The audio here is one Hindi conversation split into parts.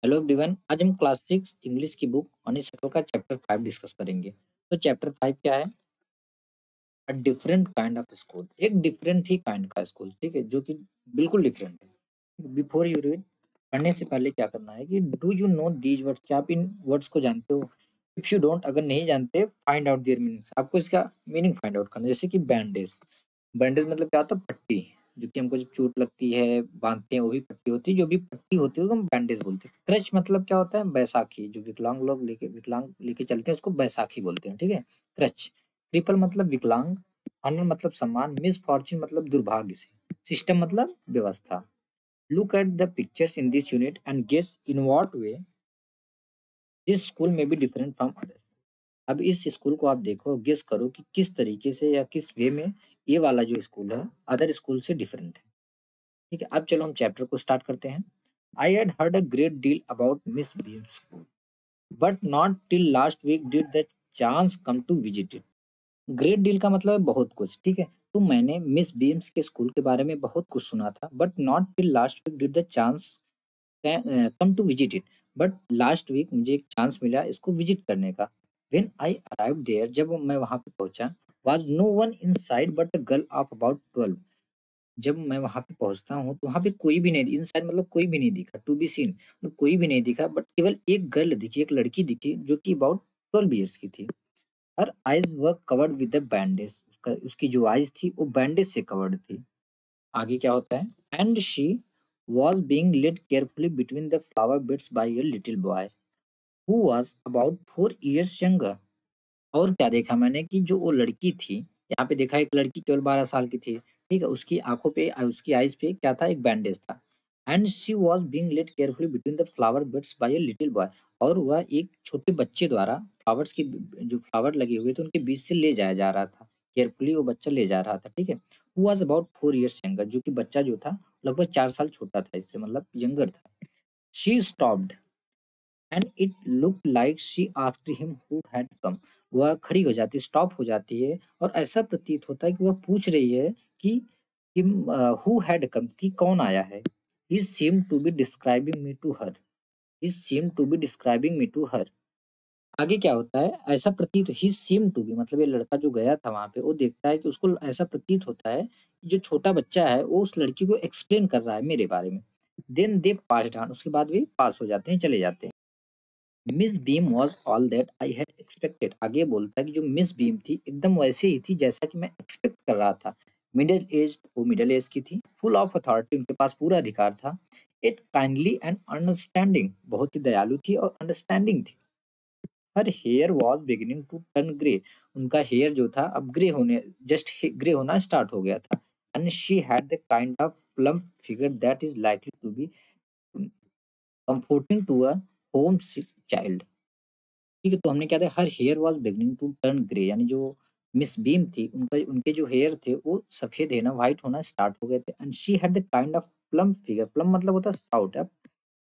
Hello everyone. आज हम क्लास 6 इंग्लिश की बुक हनीशकल का चैप्टर 5 डिस्कस करेंगे। तो चैप्टर 5 क्या है? A different kind of school. एक डिफरेंट ही काइंड का स्कूल, ठीक है, जो कि बिल्कुल डिफरेंट है। बिफोर यू रीड, पढ़ने से पहले क्या करना है कि do you know these words? क्या आप इन वर्ड्स को जानते हो? इफ यू डोंट, अगर नहीं जानते, फाइंड आउट देयर मीनिंग्स। आपको इसका मीनिंग फाइंड आउट करना है। जैसे कि बैंडेज। बैंडेज मतलब क्या होता है? पट्टी। जो कि हमको जब चोट लगती है, बांधते हैं, वो भी पट्टी होती है। जो भी पट्टी होती है उसको हम बैंडेज बोलते हैं। क्रच मतलब क्या होता है? बैसाखी। जो विकलांग लेके चलते हैं उसको बैसाखी बोलते हैं, ठीक है। क्रच। ट्रिपल मतलब विकलांग। ऑनर मतलब सम्मान। मिस फॉर्च्यून मतलब दुर्भाग्य से। सिस्टम मतलब व्यवस्था। Look at the pictures in this unit and guess in what way this school may be different from others. अब इस स्कूल को आप देखो, गेस करो कि किस तरीके से या किस वे में ये वाला जो स्कूल है अदर स्कूल से डिफरेंट है। ठीक है, अब चलो हम चैप्टर को स्टार्ट करते हैं। I had heard a great deal about Miss Beam school, but not till last week did the chance come to visit it. Great deal का मतलब है बहुत कुछ, ठीक है। तो मैंने मिस बीम्स के स्कूल के बारे में बहुत कुछ सुना था, but not till last week did the chance come to visit it. But last week मुझे एक चांस मिला इसको विजिट करने का। व्हेन आई अराइव देयर, जब मैं वहां पे पहुंचा, was no one inside but a girl of about 12। जब मैं वहां पे पहुंचता हूँ तो वहां पे कोई भी नहीं, इन साइड मतलब कोई भी नहीं दिखा, टू बी सीन मतलब कोई भी नहीं दिखा, बट केवल एक गर्ल दिखी, एक लड़की दिखी जो कि अबाउट 12 ईयर्स की थी। Her eyes were covered with the bandage. उसकी जो आइज थी वो बैंडेज से कवर्ड थी। आगे क्या होता है? And she was being led carefully between the flower beds by a little boy who was about 4 years younger। और क्या देखा मैंने कि जो वो लड़की थी, यहाँ पे देखा एक लड़की केवल 12 साल की थी, ठीक है। उसकी आंखों पे, उसकी आईज पे क्या था? एक बैंडेज था। And she was being led carefully between the flower beds by a little boy. और वह एक छोटे बच्चे द्वारा फ्लावर्स की, जो फ्लावर लगे हुए थे उनके बीच से ले जाया जा रहा था। केयरफुली वो बच्चा ले जा रहा था, ठीक है। Who was about 4 years younger, जो कि बच्चा जो था लगभग 4 साल छोटा था इससे, मतलब यंगर था। She stopped and it look like she asked him who had come. वह खड़ी हो जाती है, स्टॉप हो जाती है, और ऐसा प्रतीत होता है कि वह पूछ रही है कि हु हैड कम, कि कौन आया है। He seem to be describing me to her. He seem to be describing me to her. आगे क्या होता है? ऐसा प्रतीत, ही सीम टू बी मतलब ये लड़का जो गया था वहां पे, वो देखता है कि उसको ऐसा प्रतीत होता है कि जो छोटा बच्चा है वो उस लड़की को एक्सप्लेन कर रहा है मेरे बारे में। देन दे पास ऑन, उसके बाद वे पास हो जाते हैं, चले जाते हैं। Miss beam was all that I had expected. आगे बोलता है कि जो मिस बीम थी एकदम वैसे ही थी जैसा कि मैं एक्सपेक्ट कर रहा था। मिडिल एज, वो मिडिल एज की थी। फुल ऑफ अथॉरिटी, उनके पास पूरा अधिकार था। इट काइंडली एंड अंडरस्टैंडिंग, बहुत ही दयालु थी और अंडरस्टैंडिंग थी। Her hair was beginning to turn grey. उनका हेयर जो था अब ग्रे होने, जस्ट ग्रे होना स्टार्ट हो गया था। And she had the kind of plump figure that is likely to be comforting to a homesick child. ठीक है, तो हमने क्या था? Her hair was beginning to turn grey, यानी जो मिस बीम थी उनका, उनके जो हेयर थे वो सफेद है ना, व्हाइट होना स्टार्ट हो गए थे। And she had the kind of plum figure. Plum मतलब होता है स्टाउट। आप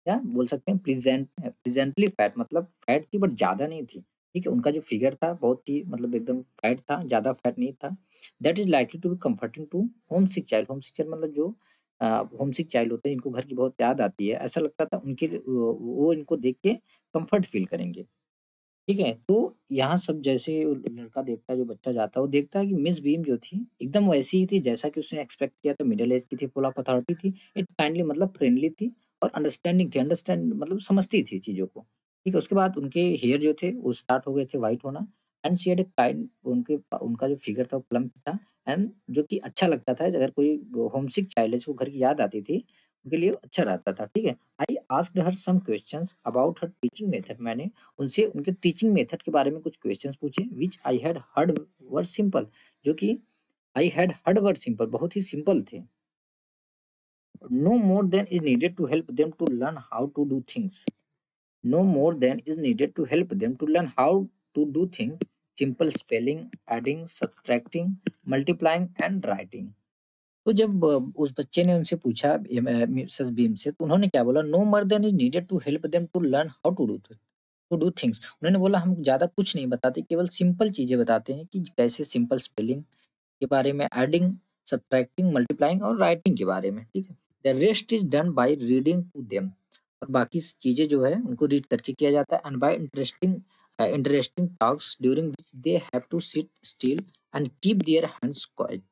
क्या बोल सकते हैं? प्रेजेंटली फैट, मतलब फैट थी बट ज्यादा नहीं थी। ठीक है, उनका जो फिगर था बहुत ही, मतलब एकदम फैट था, ज्यादा फैट नहीं था। That is likely to be comforting to homesick child. Homesick child मतलब जो होम सिक चाइल्ड होते हैं, इनको घर की बहुत याद आती है, ऐसा लगता था उनके लिए, वो इनको देख के कंफर्ट फील करेंगे। ठीक है, तो यहाँ सब जैसे वो लड़का देखता है, जो बच्चा जाता है वो देखता है कि मिस बीम जो थी एकदम वैसी ही थी जैसा कि उसने एक्सपेक्ट किया था। मिडिल एज की थी, फुल ऑफ अथॉरिटी थी। इट काइंडली मतलब फ्रेंडली थी, और अंडरस्टैंडिंग थी। अंडरस्टैंड मतलब समझती थी चीज़ों को। ठीक है, उसके बाद उनके हेयर जो थे वो स्टार्ट हो गए थे व्हाइट होना। And she had a kind, उनके उनका जो फिगर था वो प्लम्प था। एंड जो कि अच्छा लगता था, अगर कोई होमसिक चाइल्ड है जिसको घर की याद आती थी, उनके लिए अच्छा रहता था। ठीक है। I asked her some questions about her teaching method. मैंने उनसे उनके टीचिंग मेथड के बारे में कुछ क्वेश्चंस पूछे। Which I had heard were simple, जो कि I had heard were simple, बहुत ही सिंपल थे। No more than is needed to help them to learn how to do things. No more than is needed to help them to learn how to do things. Simple spelling, adding, subtracting, multiplying and writing. तो जब उस बच्चे ने उनसे पूछा, मिसेस बीम से, तो उन्होंने क्या बोला? No more than is needed to help them to learn how to do things. उन्होंने बोला हम ज़्यादा कुछ नहीं बताते, केवल सिंपल चीज़ें बताते हैं कि कैसे सिंपल स्पेलिंग के बारे में, एडिंग, सब्ट्रैक्टिंग, मल्टीप्लाइंग और राइटिंग के बारे में, ठीक है। The rest is done by reading to them. और बाकी चीजें जो है उनको रीड करके किया जाता है। And by interesting talks during which they have to sit still and keep their hands quiet.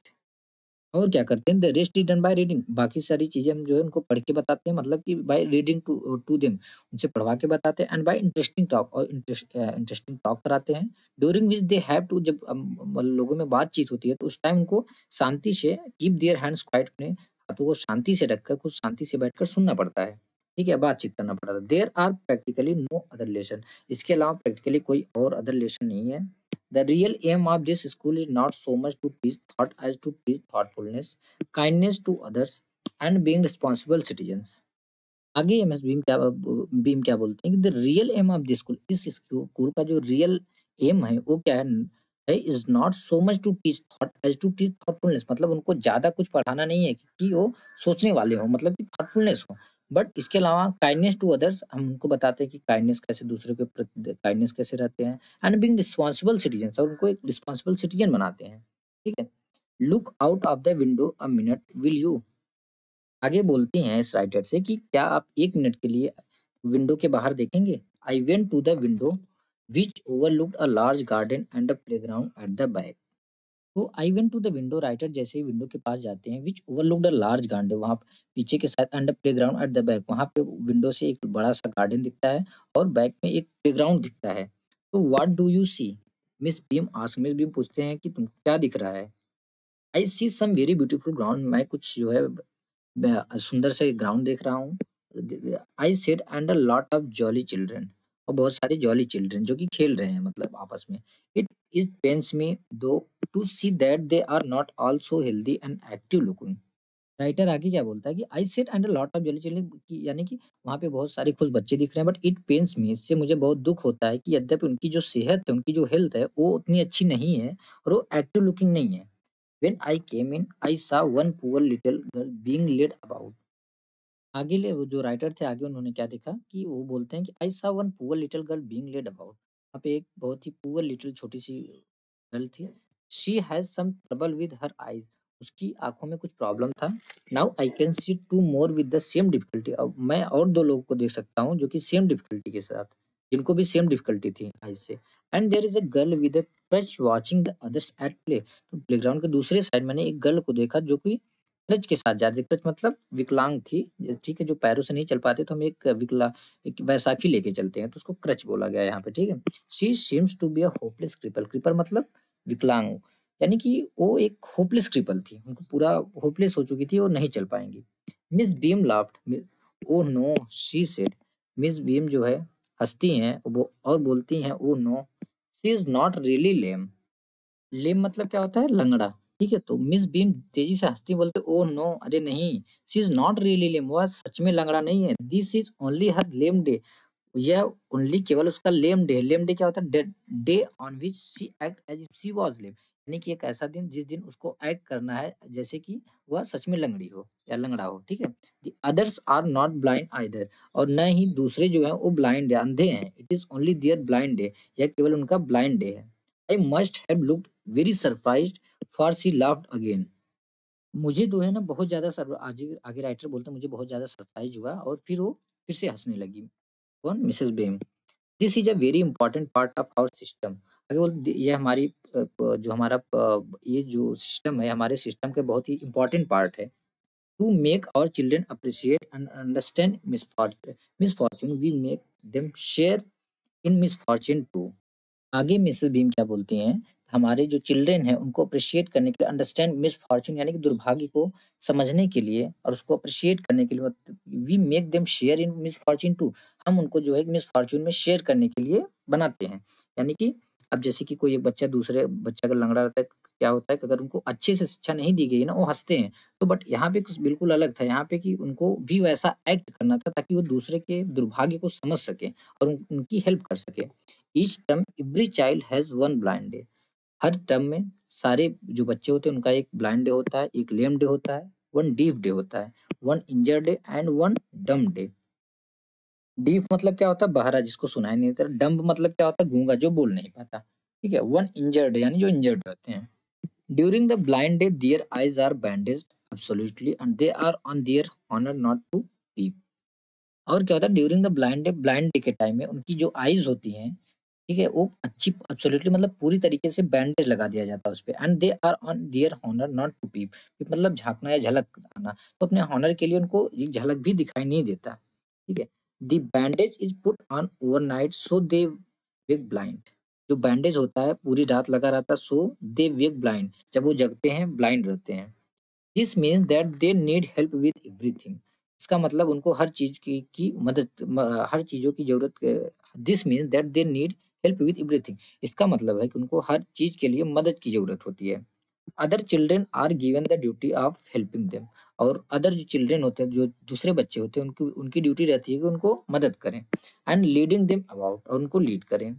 और क्या करते हैं, the rest is done by reading, बाकी सारी चीजें हम जो है उनको पढ़ के बताते हैं, मतलब कि by reading to to them, उनसे पढ़वा के बताते हैं। एंड बाय इंटरेस्टिंग टॉक, और इंटरेस्टिंग टॉक कराते हैं during which they have to, जब लोगों में बातचीत होती है तो उस टाइम उनको शांति से कीप देयर हैंड्स क्वाइट, अपने हाथों को शांति से रखकर कुछ शांति से बैठकर सुनना पड़ता है, ठीक है, बातचीत करना पड़ता है। There are practically no other lesson, इसके अलावा प्रैक्टिकली कोई और अदर लेसन नहीं है। The real aim of this school is not so much to teach thought as to teach thoughtfulness, kindness to others, and being responsible citizens. आगे एमएस बीम क्या बोलते हैं कि the real aim of this school, इस स्कूल का जो रियल एम है वो क्या है, is not so much to teach thought as to teach thoughtfulness, मतलब उनको ज्यादा कुछ पढ़ाना नहीं है कि वो सोचने वाले हो, मतलब कि थॉटफुलनेस हो। बट इसके अलावा काइंडनेस टू अदर्स, हम उनको बताते हैं कि काइंडनेस कैसे, दूसरे के प्रति काइंडनेस कैसे रहते हैं। एंड बीइंग रिस्पॉन्सिबल सिटीजन, और उनको एक रिस्पॉन्सिबल सिटीजन बनाते हैं, ठीक है। Look out of the window a minute, will you, आगे बोलती हैं इस राइटर से कि क्या आप 1 मिनट के लिए विंडो के बाहर देखेंगे? I went to the window which overlooked a large garden and a playground at the back. तो I went to the window, writer जैसे ही विंडो के पास जाते हैं, which overlooked a large garden, वहाँ पीछे के side, and a playground at the back, वहाँ पे विंडो से एक बड़ा-सा गार्डन दिखता है और बैक में एक प्लेग्राउंड दिखता है। तो what do you see? Miss Beam ask, Miss Beam पूछते हैं कि तुमको क्या दिख रहा है? I see some very beautiful ground, मैं कुछ जो है सुंदर से ग्राउंड देख रहा हूँ। आई said and a lot of jolly children, और बहुत सारे जॉली चिल्ड्रन जो कि खेल रहे हैं मतलब आपस में। It pains me though to see that they are not also healthy and active looking. Writer आगे क्या बोलता है कि I said and a lot of jolly children, यानी कि वहाँ पे बहुत सारे खुश बच्चे दिख रहे हैं, बट इट पेन्स मी, इससे मुझे बहुत दुख होता है कि यद्यपि उनकी जो सेहत है, उनकी जो हेल्थ है वो उतनी अच्छी नहीं है और वो एक्टिव लुकिंग नहीं है। When I came in, I saw one poor little girl being led about. आगे ले वो जो राइटर थे, आगे उन्होंने क्या देखा कि वो बोलते हैं कि आई saw one poor little girl being led about. वहाँ पे एक बहुत ही पुअर लिटिल छोटी सी गर्ल थी। She has some trouble with her eyes, उसकी आंखों में कुछ प्रॉब्लम था। Now I can see two more with the same difficulty, अब मैं और 2 लोगों को देख सकता हूँ जो कि सेम डिफिकल्टी के साथ, जिनको भी सेम डिफिकल्टी थी आईज से। And there is a girl with a crutch watching the others at play, तो प्लेग्राउंड के दूसरे साइड मैंने एक गर्ल को देखा जो कि क्रच के साथ जा रही थी। क्रच मतलब विकलांग थी, ठीक है, जो पैरों से नहीं चल पाते तो हम एक बैसाखी लेके चलते हैं तो उसको क्रच बोला गया है यहाँ पे, ठीक है। She seems to be a hopeless cripple, cripple मतलब विकलांग, यानी कि वो एक होपलेस क्रिपल थी, उनको पूरा होपलेस हो चुकी थी और नहीं चल पाएंगी। Miss Beam laughed, oh no she said, Miss Beam जो है हंसती हैं वो और बोलती हैं, oh no she is not really lame. Lame मतलब क्या होता है, लंगड़ा, ठीक है। तो मिस बीम तेजी से हंसती बोलते, ओह नो, अरे नहीं, she is not really lame, वह सच में लंगड़ा नहीं है। This is only her lame day, यह ओनली केवल उसका लेम डे। लेम डे क्या होता है, day on which she act as if she was lame, यानी कि एक ऐसा दिन जिस दिन उसको एक्ट करना है जैसे कि वह सच में लंगड़ी हो या लंगड़ा हो, ठीक है। The others are not blind either, और न ही दूसरे जो है वो ब्लाइंड है, अंधे हैं। It is only their blind day, यह केवल उनका ब्लाइंड डे है। I must have looked very surprised for she laughed again, मुझे तो है ना बहुत ज़्यादा आगे आगे राइटर बोलते हैं मुझे बहुत ज़्यादा सरप्राइज हुआ और फिर वो फिर से हँसने लगी। कौन, Mrs Beam. This is a very important part of our system, आगे बोल ये हमारी जो हमारा ये जो सिस्टम है हमारे सिस्टम के बहुत ही इंपॉर्टेंट पार्ट है। To make our children appreciate and understand misfortune we make them share in misfortune too. आगे मिसेस बीम क्या बोलती हैं, हमारे जो चिल्ड्रन हैं उनको अप्रिशिएट करने के लिए, अंडरस्टैंड मिसफॉर्च्यून यानी कि दुर्भाग्य को समझने के लिए और उसको अप्रिशिएट करने के लिए, we make them share in misfortune too, हम उनको जो है मिसफॉर्च्यून में शेयर करने के लिए बनाते हैं। यानी कि अब जैसे कि कोई एक बच्चा दूसरे बच्चा अगर लंगड़ा रहता है, क्या होता है कि अगर उनको अच्छे से शिक्षा नहीं दी गई ना वो हंसते हैं। तो बट यहाँ पे कुछ बिल्कुल अलग था, यहाँ पे कि उनको भी वैसा एक्ट करना था ताकि वो दूसरे के दुर्भाग्य को समझ सके और उनकी हेल्प कर सके। Each term every child has one blind day, her term में सारे जो बच्चे होते हैं उनका एक ब्लाइंड डे होता है, एक लेम डे होता है, वन डीफ डे होता है, one injured day and one डम डे। डीफ मतलब क्या होता है, बहरा जिसको सुनाई नहीं देता। डम्ब मतलब क्या होता है, गूंगा जो बोल नहीं पाता, ठीक है। वन इंजर्ड यानी जो इंजर्ड रहते हैं। During the blind day their eyes are bandaged absolutely and they are on their honour not to peep. और क्या होता है ड्यूरिंग द ब्लाइंड डे के टाइम में उनकी जो आईज होती हैं, ठीक है, वो अच्छी एब्सोल्युटली मतलब पूरी तरीके से बैंडेज लगा दिया जाता है उस पे, and they are on their honour not to peep, मतलब झांकना या झलक आना, तो अपने हॉनर के लिए उनको एक झलक भी दिखाई नहीं देता, ठीक है। The bandage is put on overnight so they wake blind, जो बैंडेज होता है पूरी रात लगा रहता है, सो दे वेक ब्लाइंड, जब वो जगते हैं ब्लाइंड रहते हैं। This means that they need help with everything, इसका मतलब उनको हर चीज की मदद हर चीजों की जरूरत, this means that they need help with everything, इसका मतलब है कि उनको हर चीज के लिए मदद की जरूरत होती है। Other children are given the duty of helping them, और अदर जो चिल्ड्रन होते हैं, जो दूसरे बच्चे होते हैं, उनकी उनकी ड्यूटी रहती है कि उनको मदद करें, एंड लीडिंग देम अबाउट, और उनको लीड करें।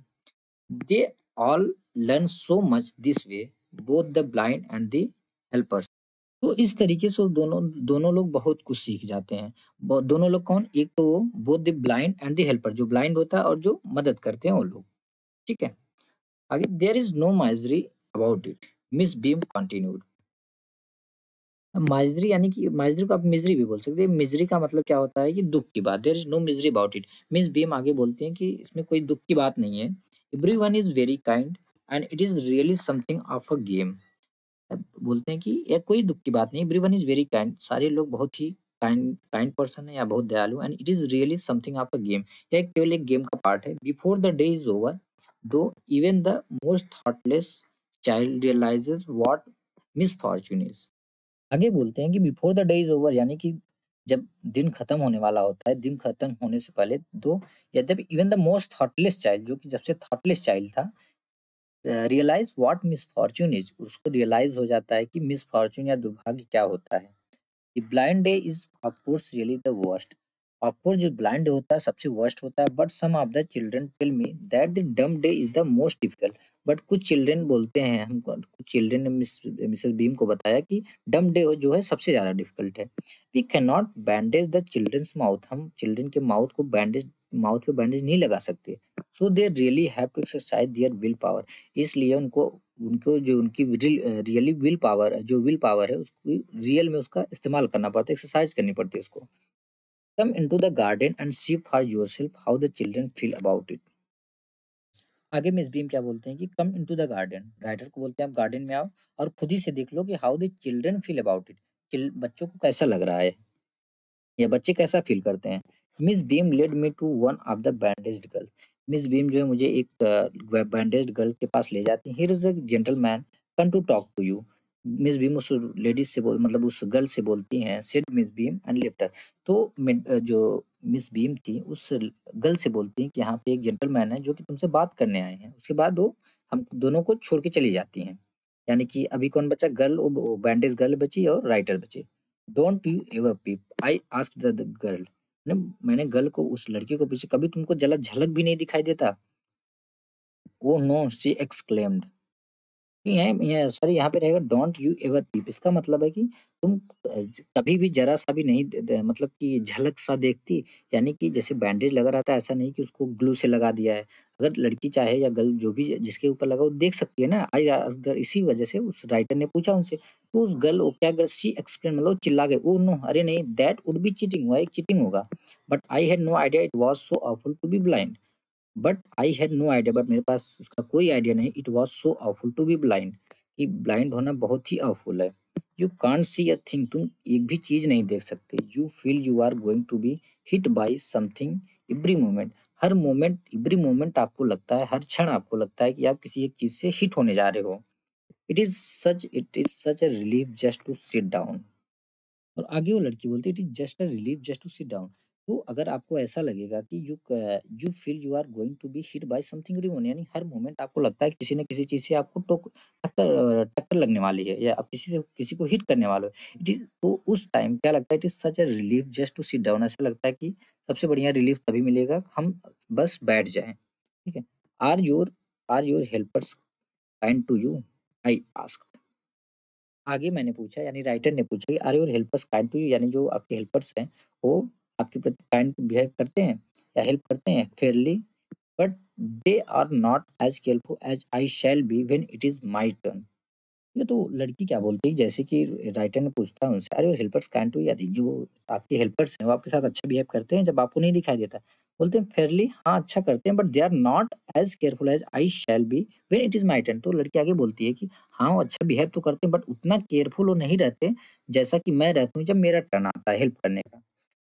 They all learn so much this way, both the blind and the helpers. तो इस तरीके से वो दोनों दोनों लोग बहुत कुछ सीख जाते हैं। दोनों लोग कौन, एक तो both the blind and the helper, जो ब्लाइंड होता है और जो मदद करते हैं वो लोग, ठीक है। आगे, there is no misery about it, Miss Beam continued. Misery यानी कि माइजरी को आप मिजरी भी बोल सकते हैं। मिजरी का मतलब क्या होता है कि दुख की बात, there is no misery about it. Miss Beam आगे बोलते हैं कि इसमें कोई दुख की बात नहीं है। Every one is very kind and it is really something of a game. बोलते हैं कि यह कोई दुख की बात नहीं, एवरीवन इज वेरी काइंड, सारे लोग बहुत ही काइंड काइंड पर्सन है या बहुत दयालु, and it is really something of a game, यह केवल एक गेम का पार्ट है। Before the day is over, though even the most thoughtless child realises what misfortune is. आगे बोलते हैं कि before the day is over, यानी कि जब दिन खत्म होने वाला होता है, दिन खत्म होने से पहले दो, यद्यपि even the most thoughtless child, जो कि सबसे थॉटलेस चाइल्ड था, रियलाइज व्हाट मिसफॉर्च्यून इज, उसको रियलाइज हो जाता है कि मिसफॉर्च्यून या दुर्भाग्य क्या होता है। The blind day is of course really the worst, of course जो ब्लाइंड डे होता है सबसे वर्स्ट होता है, but some of the children tell me that the dumb day is the most difficult. But कुछ चिल्ड्रन बोलते हैं हमको, कुछ चिल्ड्रन ने मिसेस बीम को बताया कि डम डे जो है सबसे ज्यादा डिफिकल्ट है। We can not bandage the children's mouth, हम चिल्ड्रन के माउथ को बैंडेज, माउथ पे बैंडेज नहीं लगा सकते। So they really have to exercise their will power, इसलिए उनको उनको जो उनकी रियली विल पावर, जो विल पावर है उसको रियल में उसका इस्तेमाल करना पड़ता है, एक्सरसाइज करनी पड़ती है उसको। Come into the garden and see for yourself how the children feel about it. आगे मिस बीम क्या बोलते हैं कि come into the garden, writer को बोलते हैं आप गार्डन में आओ और खुद ही से देख लो कि how the children feel about it, बच्चों को कैसा लग रहा है या बच्चे कैसा फील करते हैं। Miss Beam led me to one of the bandaged girl, Miss Beam जो है मुझे एक बैंडेज्ड गर्ल के पास ले जाती है। Here is a gentleman come to talk to you, Miss Beam उस लेडीज से बोल, मतलब उस गर्ल से बोलती हैं, said Miss Beam and left her. तो जो मिस बीम थी उस गर्ल से बोलती हैं कि यहाँ पे एक जेंटलमैन है जो कि तुमसे बात करने आए हैं, उसके बाद वो हम दोनों को छोड़ के चली जाती हैं। यानी कि अभी कौन बचा, गर्ल, वो बैंडेज गर्ल बची और राइटर बचे। Don't you ever peep, I asked the girl, मैंने गर्ल को, उस लड़की को पूछा, कभी तुमको जला झलक भी नहीं दिखाई देता। ओ नो, शी एक्सक्लेम्ड, ये सॉरी यहाँ पे रहेगा डोंट यू एवर पीप, इसका मतलब है कि तुम कभी भी जरा सा भी नहीं मतलब कि झलक सा देखती, यानी कि जैसे बैंडेज लगा रहता है ऐसा नहीं कि उसको ग्लू से लगा दिया है। अगर लड़की चाहे या गर्ल जो भी जिसके ऊपर लगा वो देख सकती है ना, आई अगर इसी वजह से उस राइटर ने पूछा उनसे, तो उस गर्ल वो क्या, गर्ल सी एक्सप्लेन, मतलब वो चिल्ला गए, ओ नो, अरे नहीं, दैट वुड बी चीटिंग, हुआ एक चीटिंग होगा, but I had no idea it was so awful to be blind, but I had no idea, but मेरे पास इसका कोई आइडिया नहीं, it was so awful to be blind, कि ब्लाइंड होना बहुत ही awful है। You can't see a thing, तुम एक भी चीज नहीं देख सकते। You feel you are going to be hit by something every moment, हर मोमेंट, एवरी मोमेंट आपको लगता है, हर क्षण आपको लगता है कि आप किसी एक चीज से हिट होने जा रहे हो। It is such a relief just to sit down, और आगे वो लड़की बोलती है, it is just a relief just to sit down. तो अगर आपको ऐसा लगेगा कि you feel you are going to be hit by something रिमोन, यानी हर मोमेंट आपको लगता है कि किसी न किसी चीज से आपको टक्कर लगने वाली है, या आप किसी को हिट करने वाले हो, इट इज, तो उस टाइम क्या लगता है, it is such a relief just to sit down, ऐसा लगता है कि सबसे बढ़िया रिलीफ तभी मिलेगा हम बस बैठ जाएं, ठीक है। Are your are your helpers kind to you, I ask. आगे मैंने पूछा, यानी राइटर ने पूछा कि are your helpers kind to you, यानी जो आपके हेल्पर्स हैं वो आपके प्रति काइंड बिहेव करते हैं या हेल्प करते हैं fairly, but they are not as careful as I shall be when it is my turn. ठीक है, तो लड़की क्या बोलती है, जैसे कि राइटर ने पूछता है उनसे, "are your helpers kind to you?" यानी जो आपके हेल्पर्स हैं, वो आपके साथ अच्छा बिहेव करते हैं जब आपको नहीं दिखाई देता? बोलते हैं, "फेयरली, हाँ, अच्छा करते हैं, but they are not as careful as I shall be when it is my turn." तो लड़की आगे बोलती है कि हाँ, वो अच्छा बिहेव तो करते हैं, बट उतना केयरफुल वो नहीं रहते, जैसा कि मैं रहती हूँ जब मेरा टर्न आता है हेल्प करने का।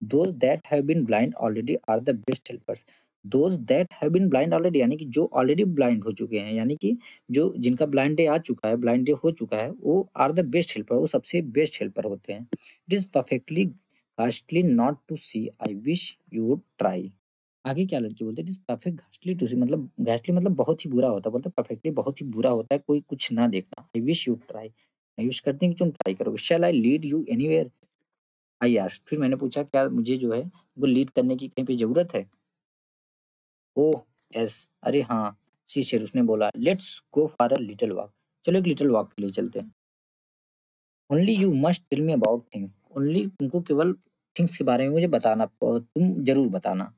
"Those that have been blind already are the best helpers." Those that have been blind already, यानी कि जो ऑलरेडी ब्लाइंड हो चुके हैं, यानी कि जो जिनका ब्लाइंड डे आ चुका है, ब्लाइंड डे हो चुका है, वो आर द बेस्ट हेल्पर, वो सबसे बेस्ट हेल्पर होते हैं। It is perfectly ghastly not to see, I wish you would try. आगे क्या लड़की बोलती है, it is perfect ghastly to see, मतलब घास्टली मतलब बहुत ही बुरा होता है, बोलते हैं परफेक्टली बहुत ही बुरा होता है, कोई कुछ ना देखना। आई विश यू ट्राई, मैं विश करती हूँ कि तुम ट्राई करोगे। Shall I lead you anywhere, I asked, फिर मैंने पूछा क्या मुझे जो है वो लीड करने की कहीं पे ज़रूरत है? ओह! यस, अरे हाँ, शी सेड, उसने बोला, let's go for a little walk, चलो एक लिटिल वॉक के लिए चलते हैं। Only you must tell me about things, only तुमको केवल थिंग्स के बारे में मुझे बताना, तुम ज़रूर बताना।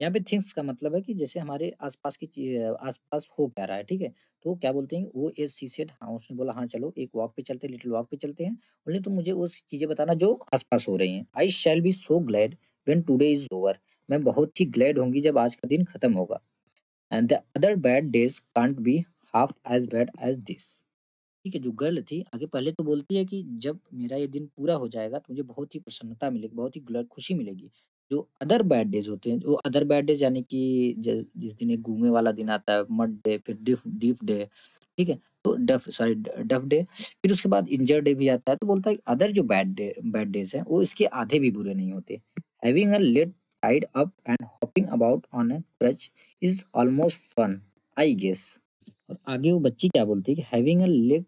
यहाँ पे थिंग्स का मतलब है कि जैसे हमारे आस-पास की आस-पास हो क्या रहा है, ठीक है? तो क्या बोलते हैं, वो एज़ शी सेड, हाँ, उसने बोला, हाँ, चलो एक वॉक पे चलते हैं, लिटिल वॉक पे चलते हैं। ओनली तुम मुझे वो चीज़ें बताना जो आस-पास हो रही हैं। I shall be so glad when today is over, मैं बहुत ही ग्लैड होंगी जब आज का दिन खत्म होगा। And the other bad days can't be half as bad as this. ठीक है, जो गर्ल थी आगे पहले तो बोलती है कि जब मेरा ये दिन पूरा हो जाएगा तो मुझे बहुत ही प्रसन्नता मिलेगी, बहुत ही खुशी मिलेगी। जो अदर बैड डेज़ होते हैं, जो अदर बैड डेज़ यानी कि ज जिस दिन एक घूमे वाला दिन आता है, मड डे, फिर डिफ डीफ डे, ठीक है? तो डफ डे, फिर उसके बाद इंजर डे भी आता है, तो बोलता है अदर जो बैड डेज़ हैं, वो इसके आधे भी बुरे नहीं होते। Having a leg tied up and hopping about on a crutch is almost fun, I guess. और आगे वो बच्ची क्या बोलती है कि having a leg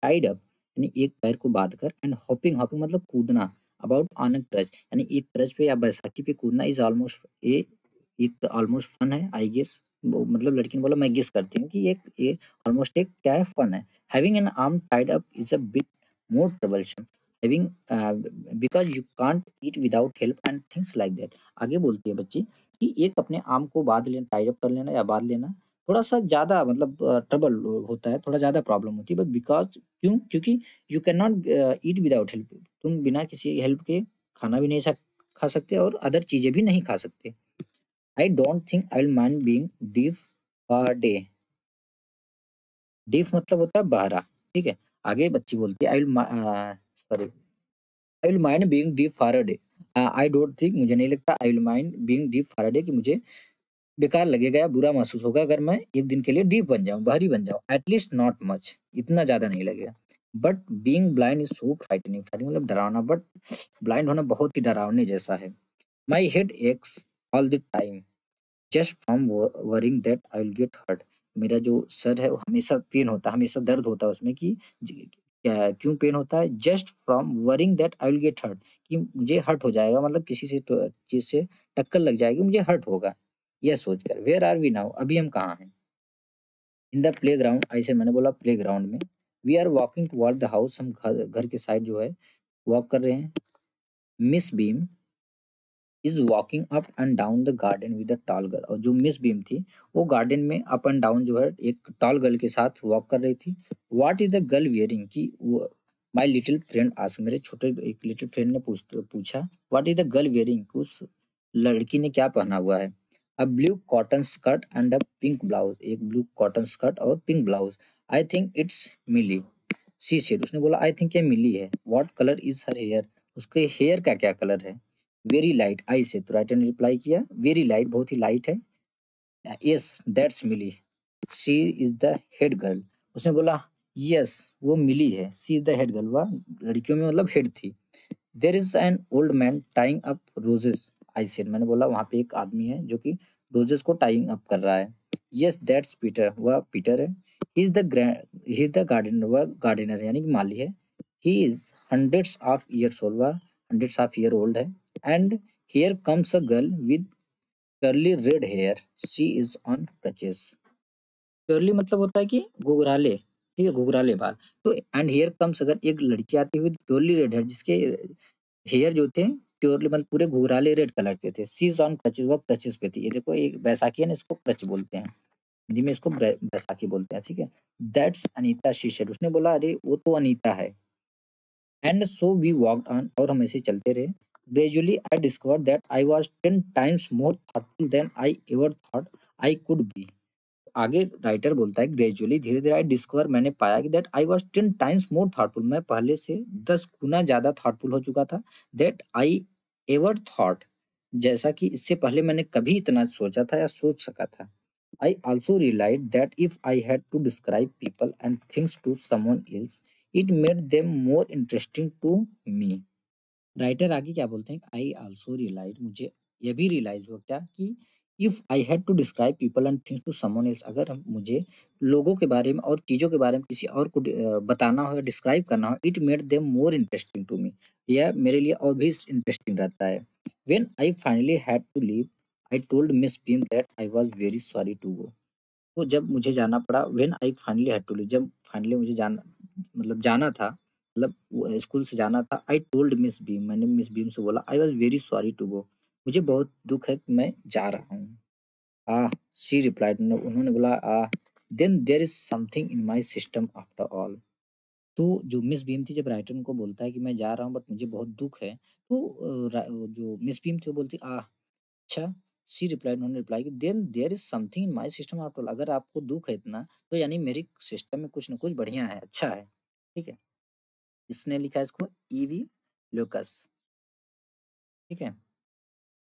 tied up, यानी एक पैर को बांध कर, एंड हॉपिंग, हॉपिंग मतलब कूदना, अबाउट ऑन अ क्रच, यानी एक क्रच पे या बैसाखी पे कूदना, इज ऑलमोस्ट ए एक ऑलमोस्ट फन है, आई गेस। वो मतलब लड़की ने बोला, मैं गेस करती हूँ कि एक ये ऑलमोस्ट एक क्या है, फन है। Having an arm tied up is a bit more troublesome, having because you can't eat without help and things like that. आगे बोलती है बच्ची कि एक अपने आर्म को बांध लेना, टाइड अप कर लेना या बांध लेना, थोड़ा-सा ज़्यादा मतलब ट्रबल होता है, थोड़ा ज़्यादा प्रॉब्लम होती है, बट बिकॉज़ क्यों? क्योंकि you can not eat without help, तुम बिना किसी हेल्प के खाना भी नहीं खा सकते और अदर चीज़ें भी नहीं खा सकते। I don't think I will mind being deaf for day, deaf मतलब होता है बहरा, ठीक है? आगे बच्ची बोलती है, sorry, I will mind being deaf for a day. I don't think, मुझे नहीं लगता, I will mind being deaf for a day, कि मुझे बेकार लगेगा या बुरा महसूस होगा अगर मैं एक दिन के लिए डीप बन जाऊँ, बाहरी बन जाऊँ। एट लीस्ट नॉट मच, इतना ज़्यादा नहीं लगेगा। But being blind is so frightening, frightening मतलब डरावना, बट ब्लाइंड होना बहुत ही डरावने जैसा है। My head aches all the time just from worrying that I will get hurt. मेरा जो सर है वो हमेशा पेन होता है, हमेशा दर्द होता है उसमें कि क्या क्यों पेन होता है, just from worrying that I will get hurt, कि मुझे हर्ट हो जाएगा, मतलब किसी से तो चीज से टक्कर लग जाएगी, मुझे हर्ट होगा, यह सोचकर। वेयर आर वी नाउ, अभी हम कहाँ हैं? इन द प्ले ग्राउंड, ऐसे मैंने बोला प्ले ग्राउंड में। We are walking toward the house, हम घर के साइड जो है वॉक कर रहे हैं। Miss beam is walking up and down the garden with a tall girl, और जो मिस बीम थी वो गार्डन में अप एंड डाउन जो है एक टॉल गर्ल के साथ वॉक कर रही थी। What is the girl wearing, की माई लिटिल फ्रेंड आस्क, मेरे छोटे एक लिटिल फ्रेंड ने पूछा, what is the girl wearing, उस लड़की ने क्या पहना हुआ है। A blue cotton skirt and a pink blouse, एक ब्लू कॉटन स्कर्ट और pink blouse. I think it's Milly, she said, उसने बोला, आई थिंक ये मिली है। What colour is her hair, उसके हेयर का क्या कलर है। वेरी लाइट, आई से, तो राइटर ने रिप्लाई किया, वेरी लाइट, बहुत ही लाइट है। Yes that's Milly, she is the head girl, उसने बोला, यस वो मिली है, she is the head girl, वह लड़कियों में मतलब हेड थी। There is an old man tying up roses, I said, मैंने बोला वहां पे एक आदमी है जो कि रोजेस को टाइंग अप कर रहा है। यस दैट्स पीटर, वह पीटर है। ही इज द गार्डनर, वह गार्डनर है यानी कि माली है। He is hundreds of years old, वह हंड्रेड्स ऑफ ईयर ओल्ड है। And here comes a girl with curly red hair, she is on crutches. Curly मतलब होता है कि घुघराले, ठीक है, घुघराले बाल। तो एंड हियर कम्स, अगर एक लड़की आती हुई प्योरली रेड हेयर, जिसके हेयर जो थे प्योरली मतलब पूरे घुघराले रेड कलर के थे, सी इज ऑन क्रचेस, वो क्रचेस पे थी। ये देखो, एक बैसाखी है ना, इसको क्रच बोलते हैं। हिंदी में इसको बैसाखी बोलते हैं, ठीक है। दैट्स अनीता शी सेड, उसने बोला अरे वो तो अनीता है। And so we walked on, और हम ऐसे चलते रहे। Gradually I discover that I was 10 times more thoughtful than I ever thought I could be. आगे राइटर बोलता है ग्रेजुअली, धीरे धीरे आई डिस्कवर, मैंने पाया कि that I was 10 times more thoughtful, मैं पहले से 10 गुना ज्यादा थॉटफुल हो चुका था। दैट आई एवर थॉट, जैसा कि इससे पहले मैंने कभी इतना सोचा था या सोच सका था। I also realise that if I had to describe people and things to someone else, it made them more interesting to me. Writer आगे क्या बोलते हैं, आई आल्सो रियलाइज, मुझे ये भी रियलाइज हुआ क्या कि if I had to describe people and things to someone else, अगर मुझे लोगों के बारे में और चीज़ों के बारे में किसी और को बताना हो या डिस्क्राइब करना हो, it made them more interesting to me, यह मेरे लिए और भी इंटरेस्टिंग रहता है। When I finally had to leave, I told Miss Beam that I was very sorry to go. तो जब मुझे जाना पड़ा, when I finally had to leave, जब फाइनली मुझे जाना, मतलब जाना था, मतलब स्कूल से जाना था, आई टोल्ड मिस बीम, मैंने मिस बीम से बोला I was very sorry to go, मुझे बहुत दुख है कि मैं जा रहा हूँ। आह, शी रिप्लाइड, उन्होंने बोला ah, then there is something in my system after all. तो जो मिस बीम थी, जब राइटर उनको बोलता है कि मैं जा रहा हूँ बट मुझे बहुत दुख है, तो जो मिस बीम थी वो बोलती आह, अच्छा। शी रिप्लाइड, उन्होंने रिप्लाई की, then there is something in my system after all, अगर आपको दुख है इतना, तो यानी मेरी सिस्टम में कुछ ना कुछ बढ़िया है, अच्छा है, ठीक है। इसने लिखा है इसको ईवी लुकास, ठीक है।